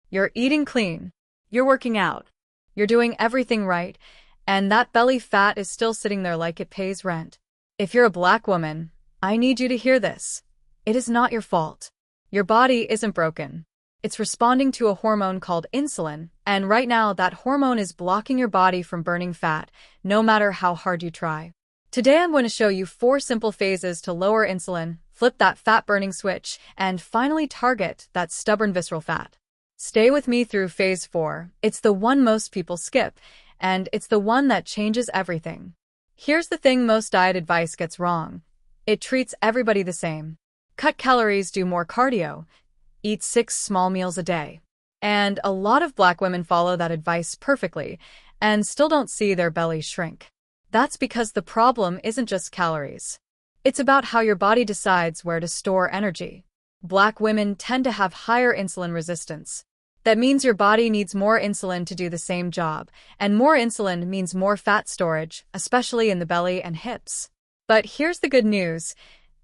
You're eating clean. You're working out. You're doing everything right, and that belly fat is still sitting there like it pays rent. If you're a Black woman, I need you to hear this. It is not your fault. Your body isn't broken. It's responding to a hormone called insulin, and right now that hormone is blocking your body from burning fat, no matter how hard you try. Today I'm going to show you 4 simple phases to lower insulin, flip that fat-burning switch, and finally target that stubborn visceral fat. Stay with me through phase 4. It's the one most people skip, and it's the one that changes everything. Here's the thing most diet advice gets wrong. It treats everybody the same. Cut calories, do more cardio, eat 6 small meals a day. And a lot of Black women follow that advice perfectly and still don't see their bellies shrink. That's because the problem isn't just calories. It's about how your body decides where to store energy. Black women tend to have higher insulin resistance. That means your body needs more insulin to do the same job, and more insulin means more fat storage, especially in the belly and hips. But here's the good news.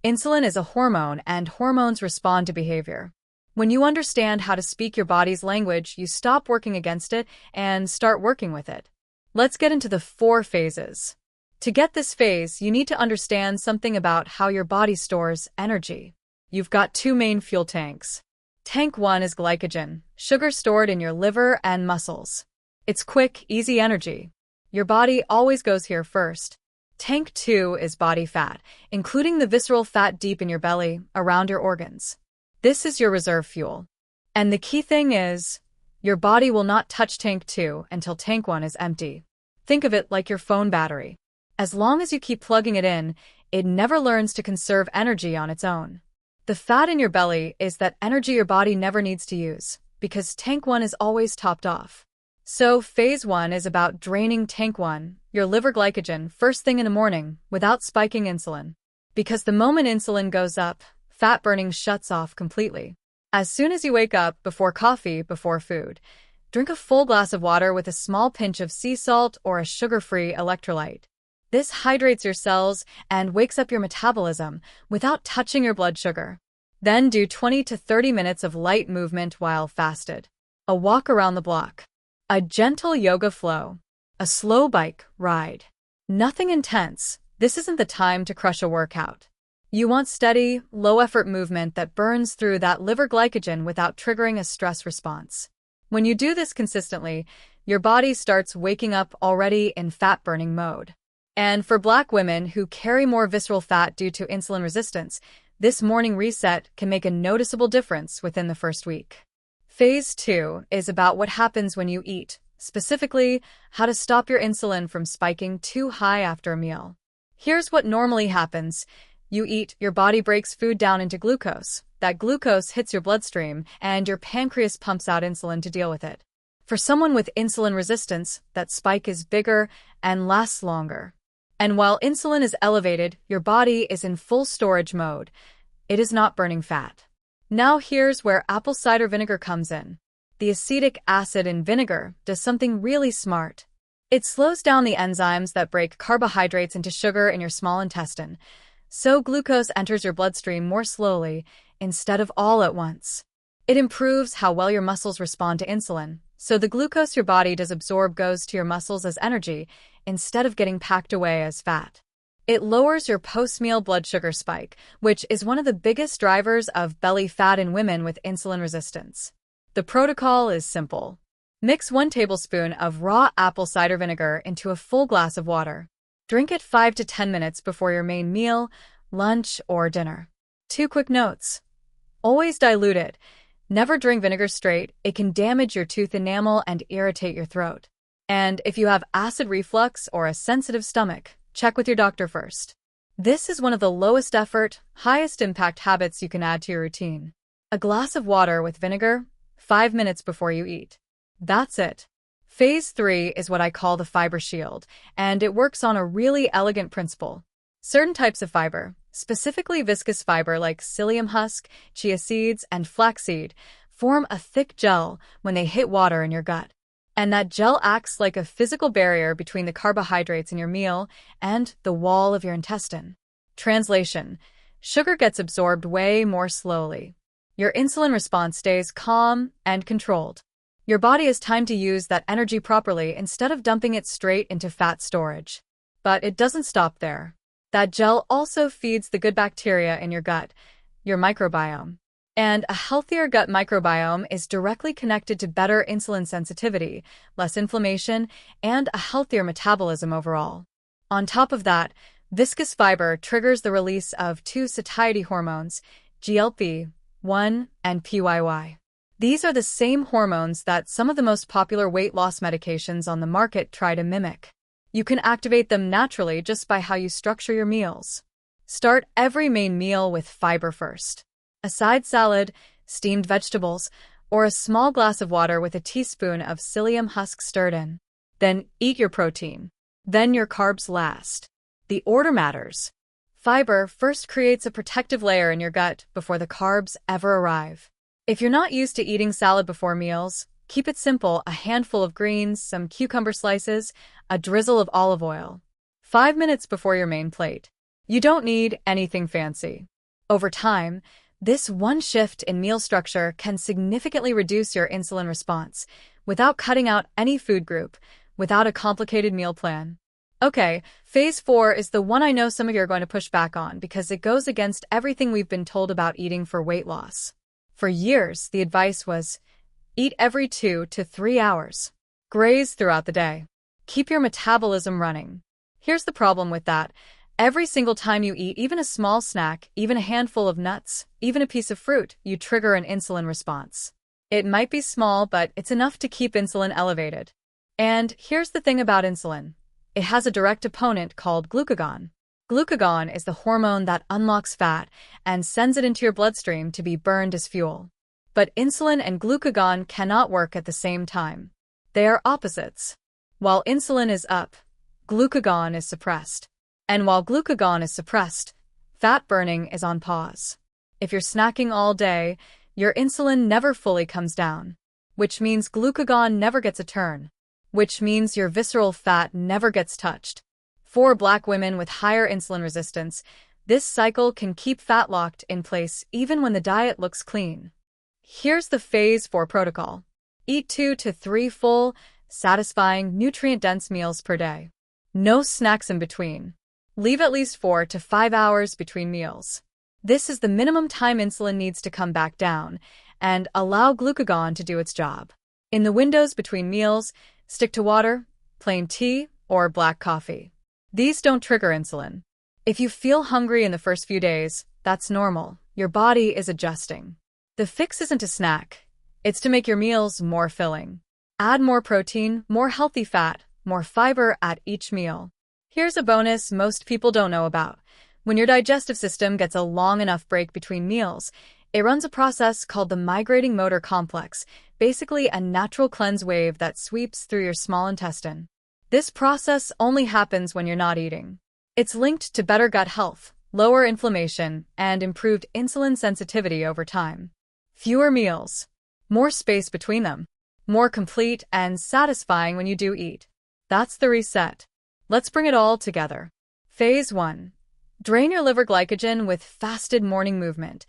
Insulin is a hormone, and hormones respond to behavior. When you understand how to speak your body's language, you stop working against it and start working with it. Let's get into the 4 phases. To get this phase, you need to understand something about how your body stores energy. You've got 2 main fuel tanks. Tank 1 is glycogen, sugar stored in your liver and muscles. It's quick, easy energy. Your body always goes here first. Tank 2 is body fat, including the visceral fat deep in your belly, around your organs. This is your reserve fuel. And the key thing is, your body will not touch Tank 2 until Tank 1 is empty. Think of it like your phone battery. As long as you keep plugging it in, it never learns to conserve energy on its own. The fat in your belly is that energy your body never needs to use, because Tank 1 is always topped off. So phase 1 is about draining Tank 1, your liver glycogen, first thing in the morning, without spiking insulin. Because the moment insulin goes up, fat burning shuts off completely. As soon as you wake up, before coffee, before food, drink a full glass of water with a small pinch of sea salt or a sugar-free electrolyte. This hydrates your cells and wakes up your metabolism without touching your blood sugar. Then do 20 to 30 minutes of light movement while fasted. A walk around the block. A gentle yoga flow. A slow bike ride. Nothing intense. This isn't the time to crush a workout. You want steady, low-effort movement that burns through that liver glycogen without triggering a stress response. When you do this consistently, your body starts waking up already in fat-burning mode. And for Black women who carry more visceral fat due to insulin resistance, this morning reset can make a noticeable difference within the first week. Phase 2 is about what happens when you eat, specifically, how to stop your insulin from spiking too high after a meal. Here's what normally happens. You eat, your body breaks food down into glucose. That glucose hits your bloodstream, and your pancreas pumps out insulin to deal with it. For someone with insulin resistance, that spike is bigger and lasts longer. And while insulin is elevated, your body is in full storage mode. It is not burning fat. Now here's where apple cider vinegar comes in. The acetic acid in vinegar does something really smart. It slows down the enzymes that break carbohydrates into sugar in your small intestine, so glucose enters your bloodstream more slowly instead of all at once. It improves how well your muscles respond to insulin, so the glucose your body does absorb goes to your muscles as energy instead of getting packed away as fat. It lowers your post-meal blood sugar spike, which is one of the biggest drivers of belly fat in women with insulin resistance. The protocol is simple. Mix 1 tablespoon of raw apple cider vinegar into a full glass of water. Drink it 5 to 10 minutes before your main meal, lunch, or dinner. 2 quick notes. Always dilute it. Never drink vinegar straight. It can damage your tooth enamel and irritate your throat. And if you have acid reflux or a sensitive stomach, check with your doctor first. This is one of the lowest effort, highest impact habits you can add to your routine. A glass of water with vinegar, 5 minutes before you eat. That's it. Phase 3 is what I call the fiber shield, and it works on a really elegant principle. Certain types of fiber, specifically viscous fiber like psyllium husk, chia seeds, and flaxseed, form a thick gel when they hit water in your gut. And that gel acts like a physical barrier between the carbohydrates in your meal and the wall of your intestine. Translation: sugar gets absorbed way more slowly. Your insulin response stays calm and controlled. Your body has time to use that energy properly instead of dumping it straight into fat storage. But it doesn't stop there. That gel also feeds the good bacteria in your gut, your microbiome. And a healthier gut microbiome is directly connected to better insulin sensitivity, less inflammation, and a healthier metabolism overall. On top of that, viscous fiber triggers the release of two satiety hormones, GLP-1 and PYY. These are the same hormones that some of the most popular weight loss medications on the market try to mimic. You can activate them naturally just by how you structure your meals. Start every main meal with fiber first. A side salad, steamed vegetables, or a small glass of water with a teaspoon of psyllium husk stirred in. Then eat your protein. Then your carbs last. The order matters. Fiber first creates a protective layer in your gut before the carbs ever arrive. If you're not used to eating salad before meals, keep it simple: a handful of greens, some cucumber slices, a drizzle of olive oil. 5 minutes before your main plate. You don't need anything fancy. Over time, this one shift in meal structure can significantly reduce your insulin response without cutting out any food group, without a complicated meal plan. Okay, phase 4 is the one I know some of you are going to push back on because it goes against everything we've been told about eating for weight loss. For years, the advice was, eat every 2 to 3 hours. Graze throughout the day. Keep your metabolism running. Here's the problem with that. Every single time you eat even a small snack, even a handful of nuts, even a piece of fruit, you trigger an insulin response. It might be small, but it's enough to keep insulin elevated. And here's the thing about insulin. It has a direct opponent called glucagon. Glucagon is the hormone that unlocks fat and sends it into your bloodstream to be burned as fuel. But insulin and glucagon cannot work at the same time. They are opposites. While insulin is up, glucagon is suppressed. And while glucagon is suppressed, fat burning is on pause. If you're snacking all day, your insulin never fully comes down, which means glucagon never gets a turn, which means your visceral fat never gets touched. For Black women with higher insulin resistance, this cycle can keep fat locked in place even when the diet looks clean. Here's the phase 4 protocol. Eat 2 to 3 full, satisfying, nutrient-dense meals per day. No snacks in between. Leave at least 4 to 5 hours between meals. This is the minimum time insulin needs to come back down, and allow glucagon to do its job. In the windows between meals, stick to water, plain tea, or black coffee. These don't trigger insulin. If you feel hungry in the first few days, that's normal. Your body is adjusting. The fix isn't a snack. It's to make your meals more filling. Add more protein, more healthy fat, more fiber at each meal. Here's a bonus most people don't know about. When your digestive system gets a long enough break between meals, it runs a process called the migrating motor complex, basically a natural cleanse wave that sweeps through your small intestine. This process only happens when you're not eating. It's linked to better gut health, lower inflammation, and improved insulin sensitivity over time. Fewer meals, more space between them, more complete and satisfying when you do eat. That's the reset. Let's bring it all together. Phase 1. Drain your liver glycogen with fasted morning movement.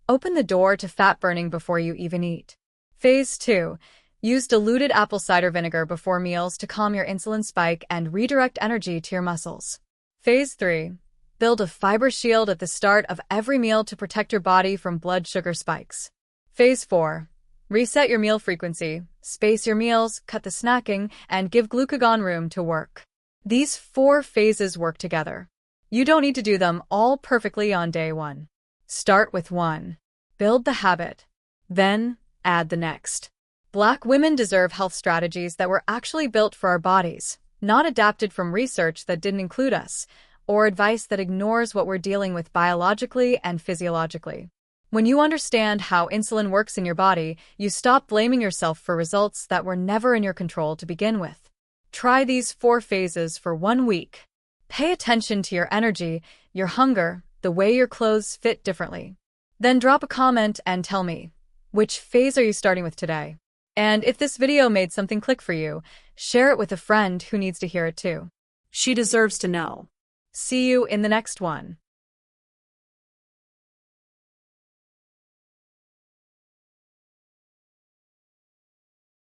Open the door to fat burning before you even eat. Phase 2. Use diluted apple cider vinegar before meals to calm your insulin spike and redirect energy to your muscles. Phase 3. Build a fiber shield at the start of every meal to protect your body from blood sugar spikes. Phase 4. Reset your meal frequency, space your meals, cut the snacking, and give glucagon room to work. These 4 phases work together. You don't need to do them all perfectly on day 1. Start with 1. Build the habit. Then, add the next. Black women deserve health strategies that were actually built for our bodies, not adapted from research that didn't include us, or advice that ignores what we're dealing with biologically and physiologically. When you understand how insulin works in your body, you stop blaming yourself for results that were never in your control to begin with. Try these 4 phases for 1 week. Pay attention to your energy, your hunger, the way your clothes fit differently. Then drop a comment and tell me, which phase are you starting with today? And if this video made something click for you, share it with a friend who needs to hear it too. She deserves to know. See you in the next one.